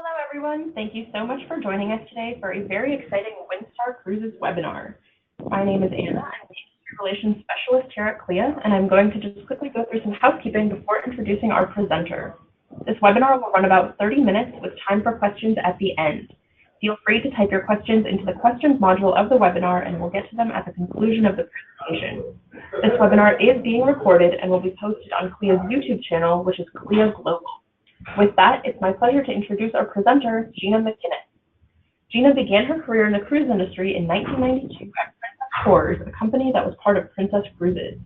Hello, everyone. Thank you so much for joining us today for a very exciting Windstar Cruises webinar. My name is Anna. I'm the Industry Relations Specialist here at CLIA, and I'm going to just quickly go through some housekeeping before introducing our presenter. This webinar will run about 30 minutes with time for questions at the end. Feel free to type your questions into the questions module of the webinar, and we'll get to them at the conclusion of the presentation. This webinar is being recorded and will be posted on CLIA's YouTube channel, which is CLIA Global. With that, it's my pleasure to introduce our presenter, Gina McKinnon. Gina began her career in the cruise industry in 1992 at Princess Tours, a company that was part of Princess Cruises.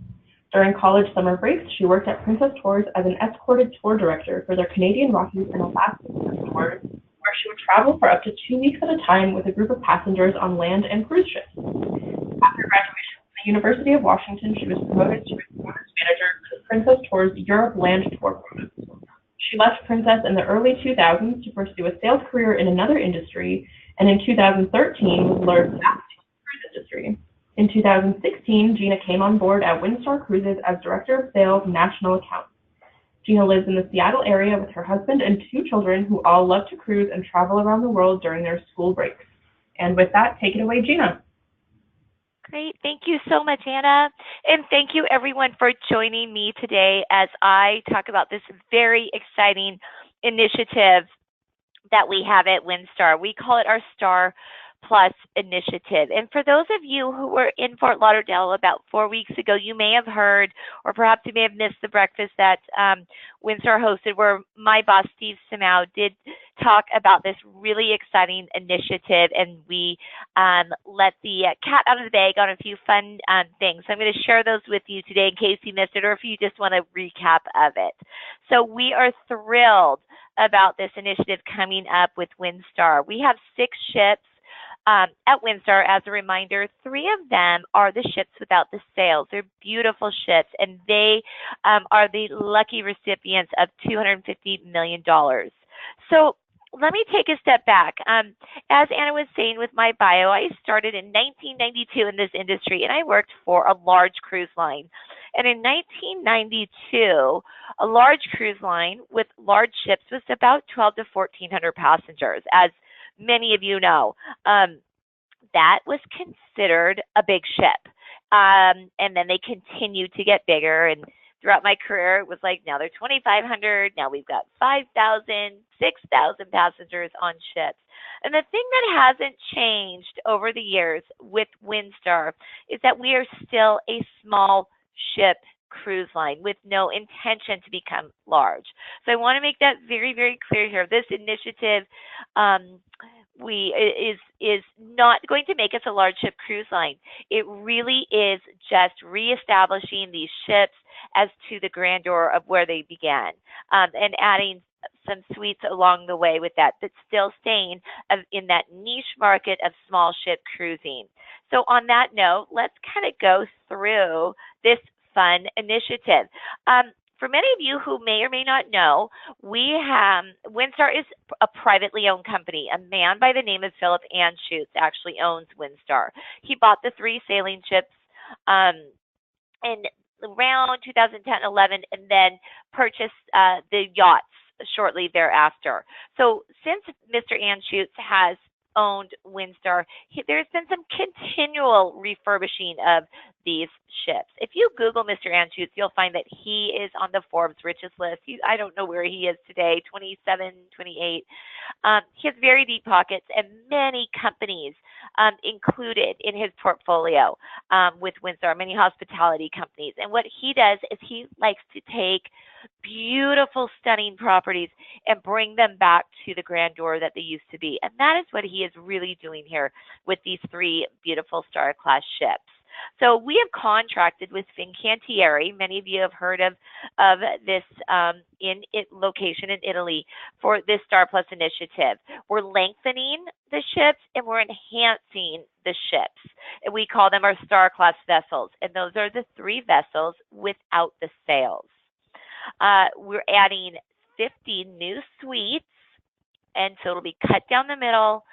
During college summer breaks, she worked at Princess Tours as an escorted tour director for their Canadian Rockies and Alaska tours, where she would travel for up to 2 weeks at a time with a group of passengers on land and cruise ships. After graduation from the University of Washington, she was promoted to performance manager for the Princess Tours Europe Land Tour program. She left Princess in the early 2000s to pursue a sales career in another industry, and in 2013 was lured back to the cruise industry. In 2016, Gina came on board at Windstar Cruises as Director of Sales National Accounts. Gina lives in the Seattle area with her husband and 2 children who all love to cruise and travel around the world during their school breaks. And with that, take it away, Gina. Great. Thank you so much, Anna. And thank you, everyone, for joining me today as I talk about this very exciting initiative that we have at Windstar. We call it our Star Plus initiative. And for those of you who were in Fort Lauderdale about 4 weeks ago, you may have heard, or perhaps you may have missed the breakfast that Windstar hosted, where my boss, Steve Samau, did talk about this really exciting initiative, and we let the cat out of the bag on a few fun things. So I'm going to share those with you today in case you missed it, or if you just want a recap of it. So we are thrilled about this initiative coming up with Windstar. We have 6 ships at Windstar. As a reminder, 3 of them are the ships without the sails. They're beautiful ships, and they are the lucky recipients of $250 million. So let me take a step back. As Anna was saying with my bio, I started in 1992 in this industry, and I worked for a large cruise line. And in 1992, a large cruise line with large ships was about 12 to 1,400 passengers, as many of you know. That was considered a big ship. And then they continued to get bigger, and throughout my career, it was like, now they're 2,500, now we've got 5,000, 6,000 passengers on ships. And the thing that hasn't changed over the years with Windstar is that we are still a small ship cruise line with no intention to become large. So I want to make that very, very clear here. This initiative is not going to make us a large ship cruise line. It really is just reestablishing these ships as to the grandeur of where they began, and adding some suites along the way with that, but still staying in that niche market of small ship cruising. So on that note, let's kind of go through this fun initiative. For many of you who may or may not know, Windstar is a privately owned company. A man by the name of Philip Anschutz actually owns Windstar. He bought the 3 sailing ships in around 2010-11, and then purchased the yachts shortly thereafter. So since Mr. Anschutz has owned Windstar, there's been some continual refurbishing of these ships. If you Google Mr. Anschutz, you'll find that he is on the Forbes richest list. I don't know where he is today, 27, 28. He has very deep pockets, and many companies included in his portfolio with Windstar, many hospitality companies. And what he does is he likes to take beautiful, stunning properties and bring them back to the grandeur that they used to be. And that is what he is really doing here with these 3 beautiful Star-class ships. So we have contracted with Fincantieri. Many of you have heard of this location in Italy for this Star Plus initiative. We're lengthening the ships and we're enhancing the ships. And we call them our Star Class vessels. And those are the 3 vessels without the sails. We're adding 50 new suites, and so it'll be cut down the middle,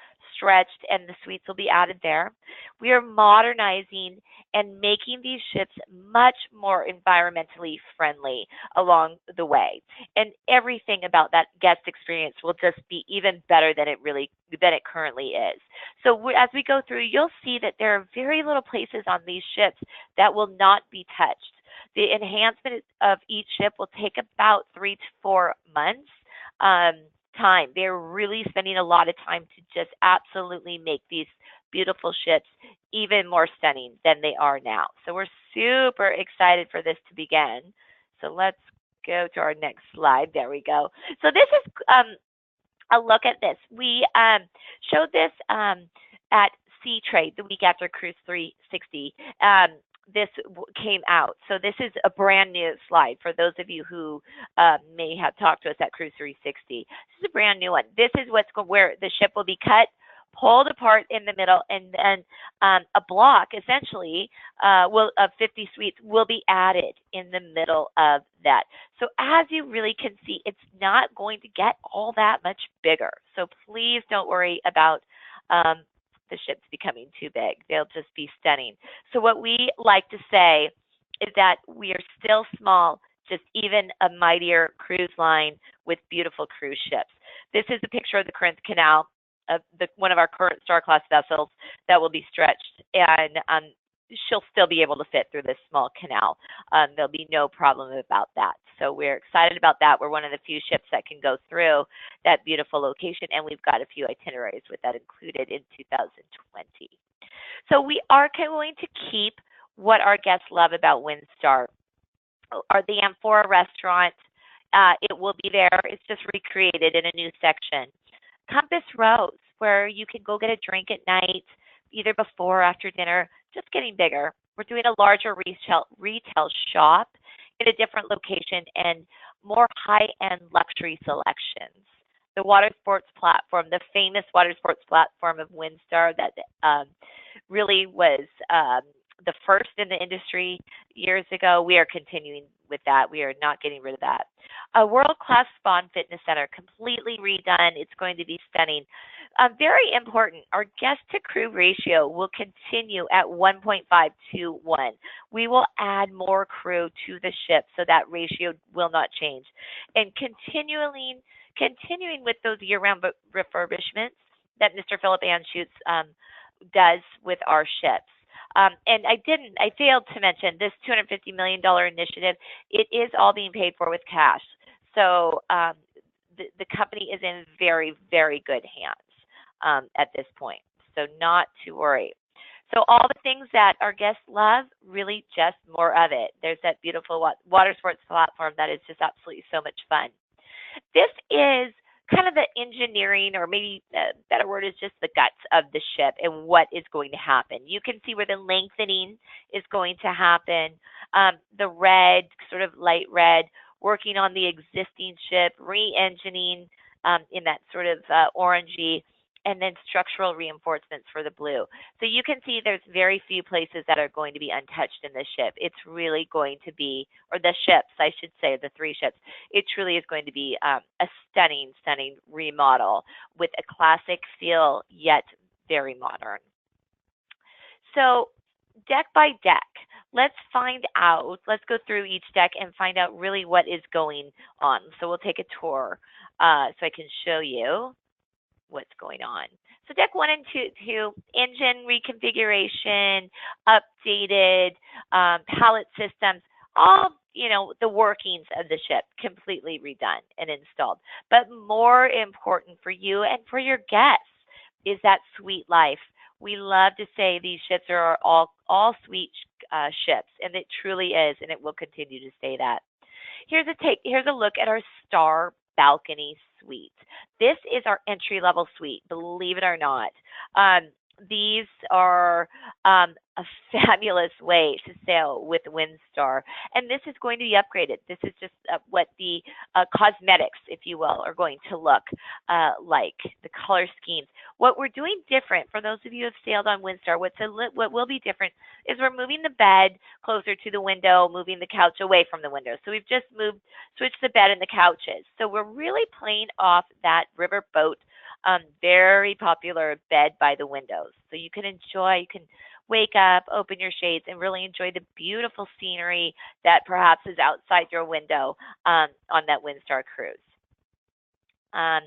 stretched and the suites will be added there. We are modernizing and making these ships much more environmentally friendly along the way. And everything about that guest experience will just be even better than it currently is. So as we go through, you'll see that there are very little places on these ships that will not be touched. The enhancement of each ship will take about 3 to 4 months time. They're really spending a lot of time to just absolutely make these beautiful ships even more stunning than they are now. So we're super excited for this to begin. So let's go to our next slide. There we go. So this is a look at this. We showed this at Sea Trade the week after Cruise 360. This came out. So this is a brand new slide for those of you who may have talked to us at Cruise 360. This is a brand new one. This is where the ship will be cut, pulled apart in the middle, and then a block essentially of 50 suites will be added in the middle of that. So as you really can see, it's not going to get all that much bigger. So please don't worry about the ships becoming too big. They'll just be stunning. So what we like to say is that we are still small, just even a mightier cruise line with beautiful cruise ships. This is a picture of the Corinth Canal, one of our current Star Class vessels that will be stretched, and she'll still be able to fit through this small canal. There'll be no problem about that. So we're excited about that. We're one of the few ships that can go through that beautiful location, and we've got a few itineraries with that included in 2020. So we are going to keep what our guests love about Windstar. The Amphora restaurant, it will be there. It's just recreated in a new section. Compass Rose, where you can go get a drink at night, either before or after dinner, just getting bigger. We're doing a larger retail shop in a different location and more high-end luxury selections. The water sports platform, the famous water sports platform of Windstar that really was the first in the industry years ago, we are continuing with that. We are not getting rid of that. A world-class spa and fitness center, completely redone. It's going to be stunning. Very important, our guest-to-crew ratio will continue at 1.5 to 1. We will add more crew to the ship, so that ratio will not change. And continuing with those year-round refurbishments that Mr. Philip Anschutz does with our ships. And I failed to mention this $250 million initiative. It is all being paid for with cash. So the company is in very, very good hands at this point. So not to worry. So all the things that our guests love, really just more of it. There's that beautiful water sports platform that is just absolutely so much fun. This is kind of the engineering, or maybe a better word is just the guts of the ship and what is going to happen. You can see where the lengthening is going to happen. The red, sort of light red, working on the existing ship, re-engineering in that sort of orangey, and then structural reinforcements for the blue. So you can see there's very few places that are going to be untouched in the ship. It's really going to be, or the ships, I should say, the 3 ships, it truly is going to be a stunning, stunning remodel with a classic feel, yet very modern. So deck by deck, let's go through each deck and find out really what is going on. So we'll take a tour so I can show you what's going on. So deck 1 and 2, engine reconfiguration, updated, palate systems, all, the workings of the ship completely redone and installed. But more important for you and for your guests is that suite life. We love to say these ships are all suite ships, and it truly is, and it will continue to stay that. Here's a look at our Star balcony suite. This is our entry-level suite, believe it or not. These are a fabulous way to sail with Windstar, and this is going to be upgraded. This is just what the cosmetics, if you will, are going to look like, the color schemes. What we're doing different, for those of you who have sailed on Windstar, what will be different is we're moving the bed closer to the window, moving the couch away from the window. So we've just switched the bed and the couches. So we're really playing off that riverboat Very popular bed by the windows. So you can enjoy, you can wake up, open your shades, and really enjoy the beautiful scenery that perhaps is outside your window on that Windstar cruise. Um,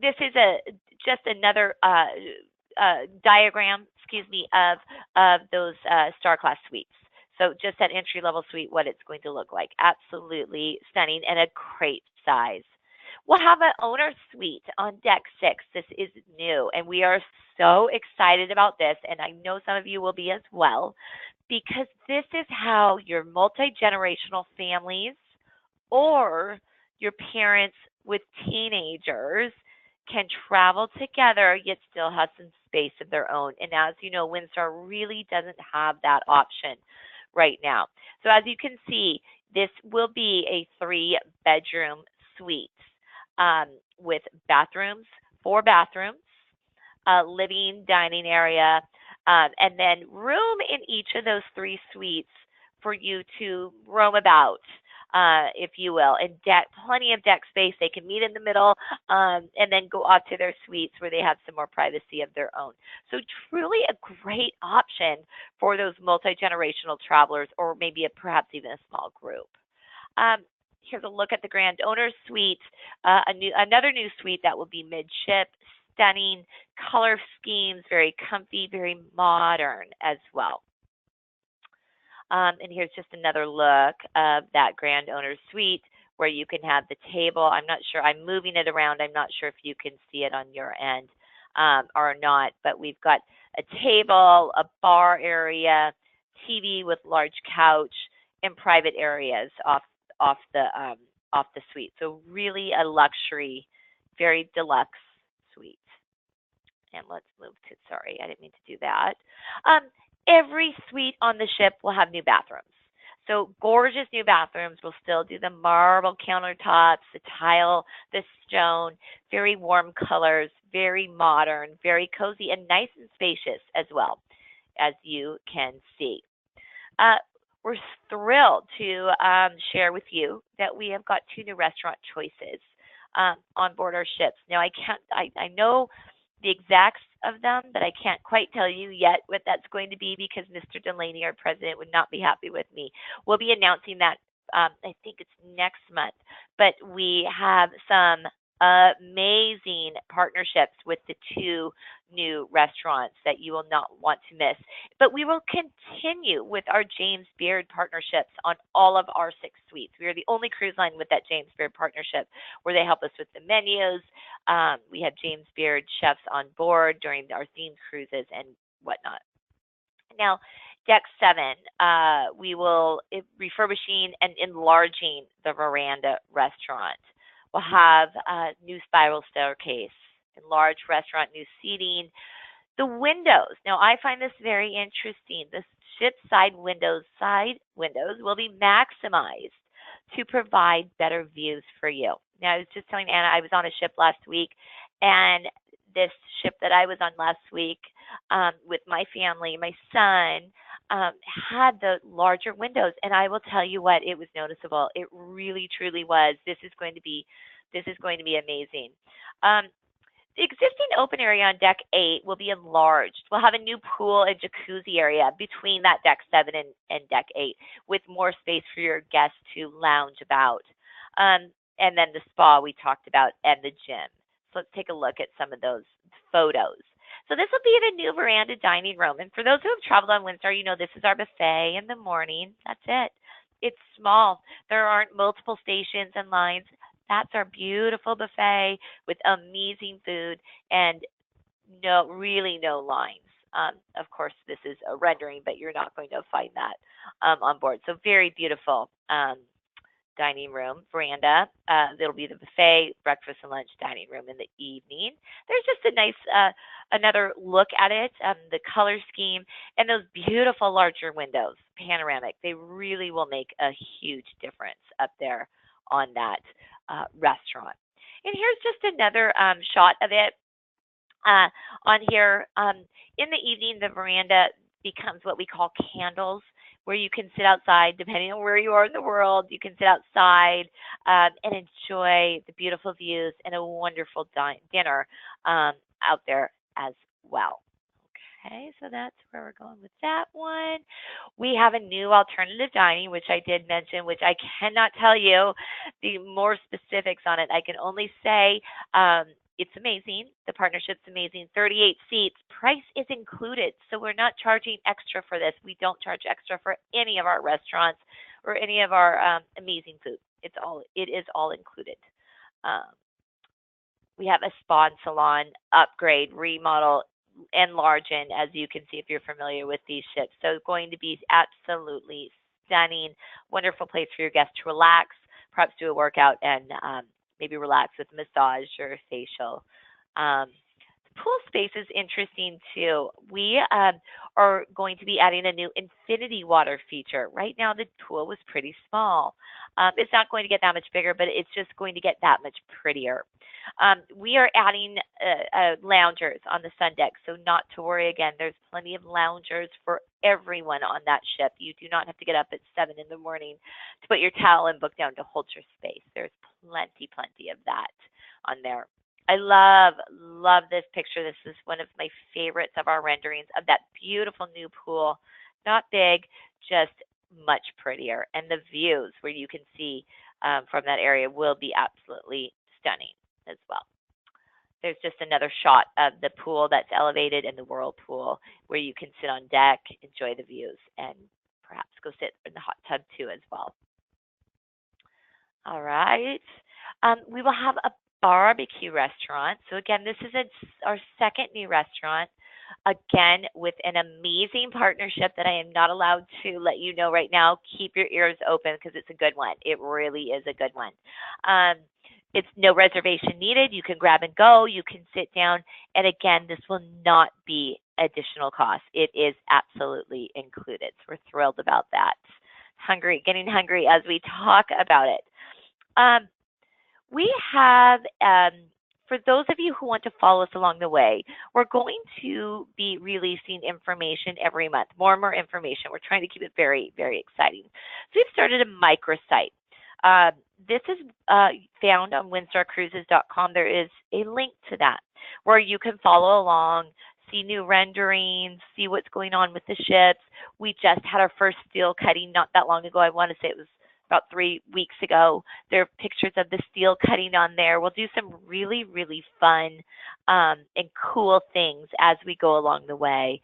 this is just another diagram, excuse me, of those Star Class suites. So just that entry level suite, what it's going to look like. Absolutely stunning and a great size. We'll have an owner suite on deck 6. This is new, and we are so excited about this, and I know some of you will be as well, because this is how your multi generational families or your parents with teenagers can travel together yet still have some space of their own. And as you know, Windstar really doesn't have that option right now. So as you can see, this will be a 3-bedroom suite with bathrooms, 4 bathrooms, living, dining area, and then room in each of those 3 suites for you to roam about, if you will, and plenty of deck space. They can meet in the middle and then go off to their suites where they have some more privacy of their own. So truly a great option for those multi-generational travelers, or maybe perhaps even a small group. Here's a look at the Grand Owner's Suite, another new suite that will be midship, stunning color schemes, very comfy, very modern as well. And here's just another look of that Grand Owner's Suite where you can have the table. I'm not sure, I'm moving it around. I'm not sure if you can see it on your end or not, but we've got a table, a bar area, TV with large couch, and private areas off the suite. So really a luxury, very deluxe suite. And let's move to, sorry, I didn't mean to do that. Every suite on the ship will have new bathrooms. So gorgeous new bathrooms. We'll still do the marble countertops, the tile, the stone, very warm colors, very modern, very cozy, and nice and spacious as well, as you can see. We're thrilled to share with you that we have got 2 new restaurant choices on board our ships. Now, I know the exacts of them, but I can't quite tell you yet what that's going to be because Mr. Delaney, our president, would not be happy with me. We'll be announcing that, I think it's next month, but we have some amazing partnerships with the 2 new restaurants that you will not want to miss. But we will continue with our James Beard partnerships on all of our 6 suites. We are the only cruise line with that James Beard partnership where they help us with the menus. We have James Beard chefs on board during our themed cruises and whatnot. Now, Deck 7, we will be refurbishing and enlarging the Veranda restaurant. We'll have a new spiral staircase, enlarged restaurant, new seating. The windows. Now, I find this very interesting. The ship side windows will be maximized to provide better views for you. Now, I was just telling Anna, I was on a ship last week, and this ship that I was on last week with my family, my son, had the larger windows, and I will tell you what, it was noticeable. It really, truly was. This is going to be amazing. The existing open area on deck 8 will be enlarged. We'll have a new pool and jacuzzi area between that deck 7 and deck 8 with more space for your guests to lounge about. And then the spa we talked about and the gym. So let's take a look at some of those photos. So this will be the new veranda dining room. And for those who have traveled on Windstar, you know this is our buffet in the morning. That's it. It's small. There aren't multiple stations and lines. That's our beautiful buffet with amazing food and really no lines. Of course, this is a rendering, but you're not going to find that on board. So very beautiful dining room, veranda. There'll be the buffet, breakfast and lunch dining room in the evening. There's just a nice another look at it, the color scheme, and those beautiful larger windows, panoramic. They really will make a huge difference up there on that restaurant. And here's just another shot of it on here. In the evening, the veranda becomes what we call candles where you can sit outside, depending on where you are in the world. You can sit outside and enjoy the beautiful views and a wonderful dinner out there as well. Okay, so that's where we're going with that one. We have a new alternative dining, which I did mention, which I cannot tell you the more specifics on it. I can only say it's amazing. The partnership's amazing. 38 seats. Price is included, so we're not charging extra for this. We don't charge extra for any of our restaurants or any of our amazing food. It is all included. Um, we have a spa and salon upgrade, remodel, enlarged, as you can see if you're familiar with these ships. So it's going to be absolutely stunning, wonderful place for your guests to relax, perhaps do a workout and maybe relax with massage or facial. Um, Pool space is interesting too. We are going to be adding a new infinity water feature. Right now, the pool was pretty small. It's not going to get that much bigger, but it's just going to get that much prettier. We are adding loungers on the sun deck, so not to worry again. There's plenty of loungers for everyone on that ship. You do not have to get up at 7 in the morning to put your towel and book down to hold your space. There's plenty of that on there. I love this picture. This is one of my favorites of our renderings of that beautiful new pool. Not big, just much prettier. And the views where you can see from that area will be absolutely stunning as well. There's just another shot of the pool that's elevated in the Whirlpool where you can sit on deck, enjoy the views, and perhaps go sit in the hot tub too as well. All right. We will have a BBQ Restaurant. So again, this is our second new restaurant. Again, with an amazing partnership that I am not allowed to let you know right now. Keep your ears open because it's a good one. It really is a good one. It's no reservation needed. You can grab and go. You can sit down. And again, this will not be additional cost. It is absolutely included. So we're thrilled about that. Getting hungry as we talk about it. We have, for those of you who want to follow us along the way, we're going to be releasing information every month, more and more information. We're trying to keep it very, very exciting. So we've started a microsite. This is found on windstarcruises.com. There is a link to that where you can follow along, see new renderings, see what's going on with the ships. We just had our first steel cutting not that long ago. I want to say it was about 3 weeks ago. There are pictures of the steel cutting on there. We'll do some really, really fun and cool things as we go along the way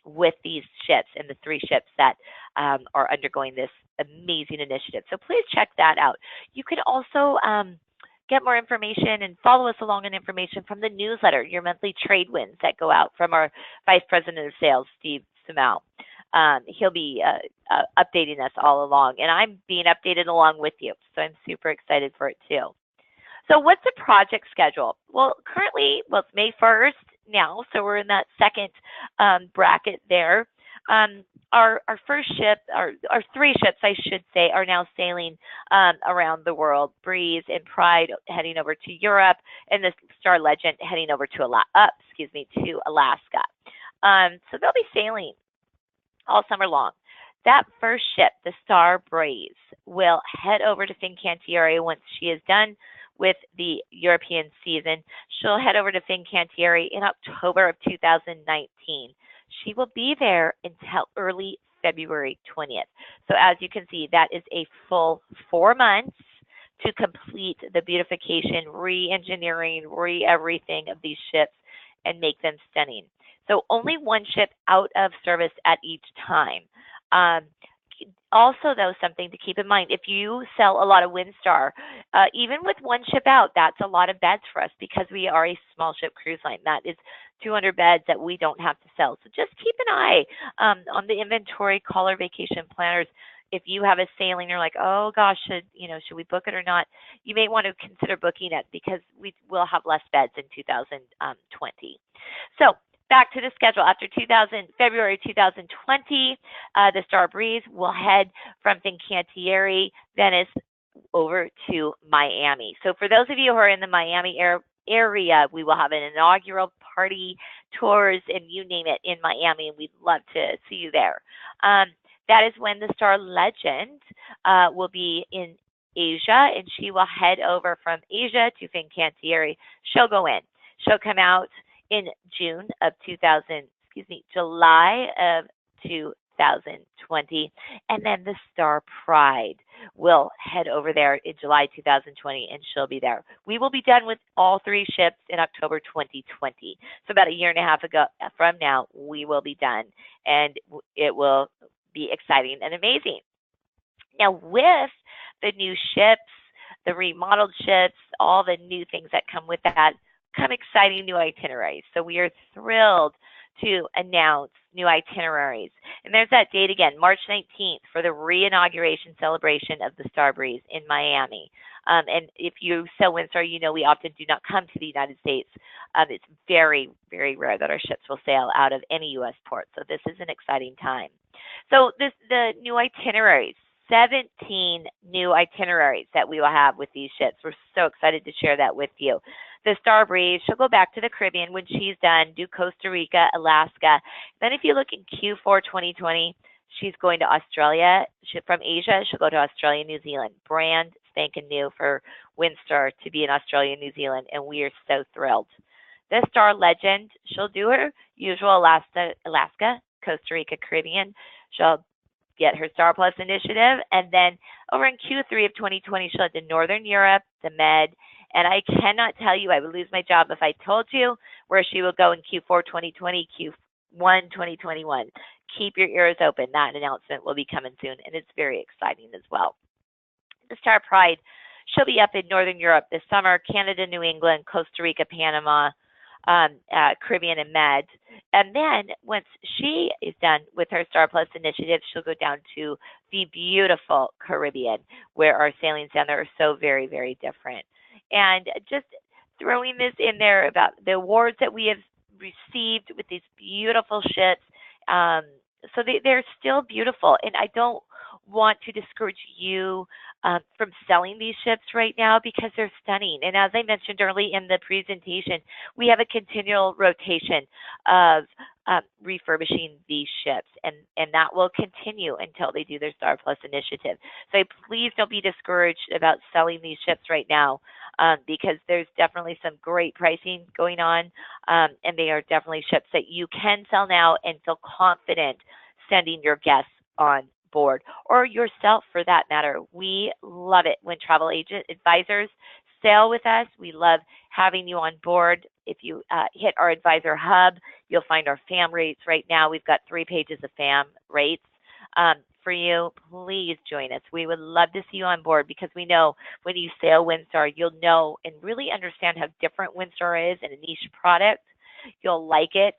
with these ships and the 3 ships that are undergoing this amazing initiative. So please check that out. You can also get more information and follow us along on information from the newsletter, your monthly trade wins that go out from our Vice President of Sales, Steve Sumal. He'll be updating us all along, and I'm being updated along with you, so I'm super excited for it too. So what's the project schedule? Well, currently, it's May 1st now, so we're in that second bracket there. Our first ship, our 3 ships, I should say, are now sailing around the world. Breeze and Pride heading over to Europe, and the Star Legend heading over to Alaska. So they'll be sailing all summer long. That first ship, the Star Breeze, will head over to Fincantieri once she is done with the European season. She'll head over to Fincantieri in October of 2019. She will be there until early February 20th. So as you can see, that is a full 4 months to complete the beautification, re-engineering, re-everything of these ships and make them stunning. So only 1 ship out of service at each time. Also, though, something to keep in mind, if you sell a lot of Windstar, even with 1 ship out, that's a lot of beds for us because we are a small ship cruise line. That is 200 beds that we don't have to sell. So just keep an eye on the inventory, call our vacation planners. If you have a sailing, you're like, oh gosh, should we book it or not? You may want to consider booking it because we will have less beds in 2020. So back to the schedule. After February 2020, the Star Breeze will head from Fincantieri, Venice, over to Miami. So for those of you who are in the Miami area, we will have an inaugural party, tours, and you name it in Miami, and we'd love to see you there. that is when the Star Legend will be in Asia, and she will head over from Asia to Fincantieri. She'll go in. She'll come out in June of 2000, excuse me, July of 2020, and then the Star Pride will head over there in July 2020, and she'll be there. We will be done with all three ships in October 2020. So about a year and a half ago from now, we will be done, and it will be exciting and amazing. Now, with the new ships, the remodeled ships, all the new things that come with that, come exciting new itineraries. So we are thrilled to announce new itineraries. And there's that date again, March 19th, for the re-inauguration celebration of the Star Breeze in Miami. And if you sail Windstar, you know we often do not come to the United States. It's very, very rare that our ships will sail out of any U.S. port. So this is an exciting time. So the new itineraries, 17 new itineraries that we will have with these ships. We're so excited to share that with you. The Star Breeze, she'll go back to the Caribbean when she's done, do Costa Rica, Alaska. Then if you look in Q4 2020, she's going to Australia. From Asia, she'll go to Australia, New Zealand. Brand spanking new for Windstar to be in Australia and New Zealand, and we are so thrilled. The Star Legend, she'll do her usual Alaska, Costa Rica, Caribbean. She'll get her Star Plus initiative, and then over in Q3 of 2020, she'll head to Northern Europe, the Med, and I cannot tell you, I would lose my job if I told you where she will go in Q4 2020, Q1 2021. Keep your ears open. That announcement will be coming soon, and it's very exciting as well. The Star Pride, she'll be up in Northern Europe this summer, Canada, New England, Costa Rica, Panama, Caribbean, and Med. And then once she is done with her Star Plus initiative, she'll go down to the beautiful Caribbean, where our sailings down there are so very, very different. And just throwing this in there about the awards that we have received with these beautiful ships. So they're still beautiful, and I don't want to discourage you from selling these ships right now because they're stunning. And as I mentioned early in the presentation, we have a continual rotation of refurbishing these ships, and that will continue until they do their Star Plus initiative. So please don't be discouraged about selling these ships right now because there's definitely some great pricing going on, and they are definitely ships that you can sell now and feel confident sending your guests on board, or yourself for that matter. We love it when travel agent advisors sail with us. We love having you on board. If you hit our advisor hub, you'll find our FAM rates right now. We've got 3 pages of FAM rates for you. Please join us. We would love to see you on board because we know when you sail Windstar, you'll know and really understand how different Windstar is and a niche product. You'll like it,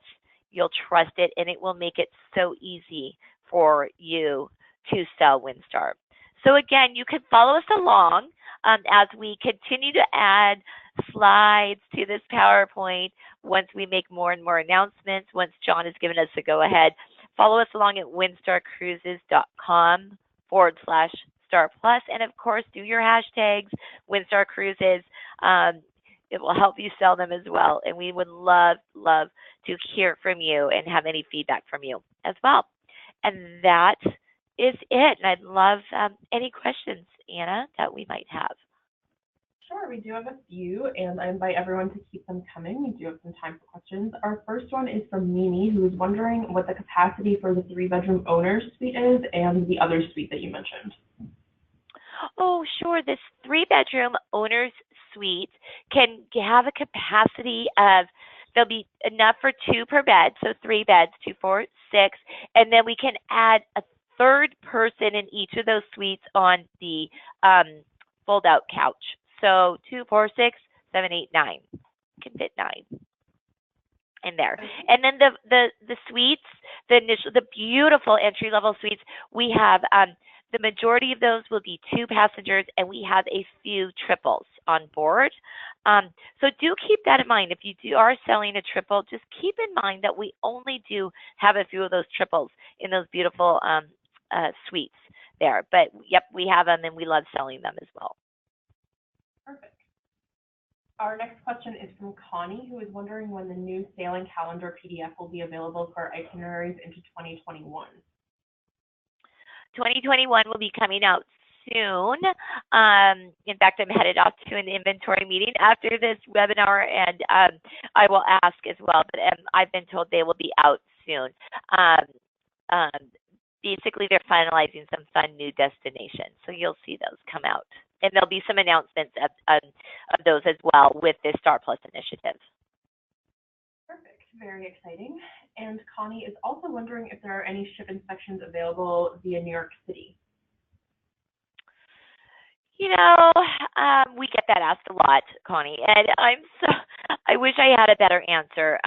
you'll trust it, and it will make it so easy for you to sell Windstar. So again, you can follow us along as we continue to add slides to this PowerPoint once we make more and more announcements, once John has given us the go-ahead. Follow us along at windstarcruises.com/Star Plus, and of course, do your hashtags, Windstar Cruises. It will help you sell them as well, and we would love to hear from you and have any feedback from you as well. And that is it. And I'd love any questions, Anna, that we might have. Sure, we do have a few, and I invite everyone to keep them coming. We do have some time for questions. Our first one is from Mimi, who is wondering what the capacity for the 3-bedroom owner's suite is and the other suite that you mentioned. Oh, sure. This 3-bedroom owner's suite can have a capacity of, there'll be enough for 2 per bed, so 3 beds, 2, 4, 6, and then we can add a third person in each of those suites on the fold-out couch. So 2, 4, 6, 7, 8, 9. Can fit 9 in there. And then the suites, the beautiful entry-level suites, we have the majority of those will be 2 passengers, and we have a few triples on board. So do keep that in mind. If you are selling a triple, just keep in mind that we only do have a few of those triples in those beautiful suites there. But yep, we have them, and we love selling them as well. Perfect. Our next question is from Connie, who is wondering when the new sailing calendar PDF will be available for itineraries into 2021. 2021 will be coming out soon. In fact, I'm headed off to an inventory meeting after this webinar, and I will ask as well, but I've been told they will be out soon. Um, Basically, they're finalizing some fun new destinations, so you'll see those come out. And there'll be some announcements of those as well with this Star Plus initiative. Perfect. Very exciting. And Connie is also wondering if there are any ship inspections available via New York City. You know, we get that asked a lot, Connie, and I wish I had a better answer.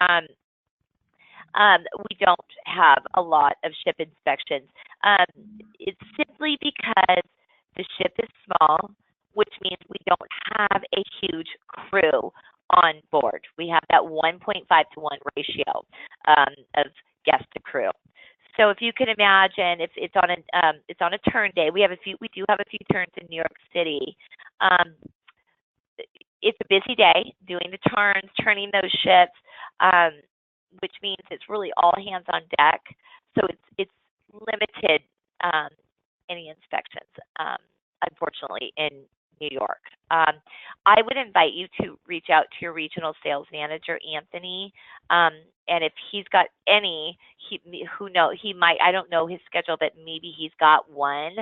We don't have a lot of ship inspections. It's simply because the ship is small, which means we don't have a huge crew on board. We have that 1.5 to 1 ratio of guest to crew. So if you can imagine, if it's on a turn day, we do have a few turns in New York City. It's a busy day doing the turns, turning those ships, which means it's really all hands on deck. So it's limited any inspections, unfortunately, in New York. I would invite you to reach out to your regional sales manager, Anthony, and if he's got any, he might, I don't know his schedule, but maybe he's got one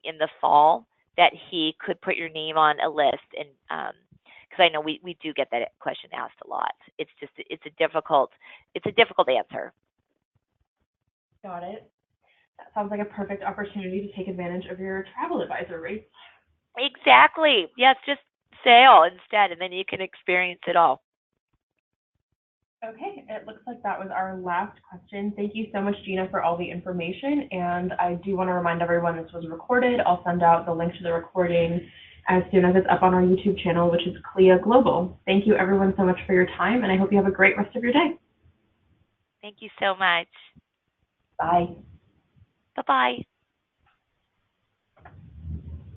in the fall that he could put your name on a list, and because I know we do get that question asked a lot. It's a difficult answer. Got it. That sounds like a perfect opportunity to take advantage of your travel advisor rates. Exactly. Yes, just sail instead, and then you can experience it all. Okay, it looks like that was our last question. Thank you so much, Gina, for all the information. And I do want to remind everyone this was recorded. I'll send out the link to the recording as soon as it's up on our YouTube channel, which is CLIA Global. Thank you, everyone, so much for your time, and I hope you have a great rest of your day. Thank you so much. Bye. Bye-bye.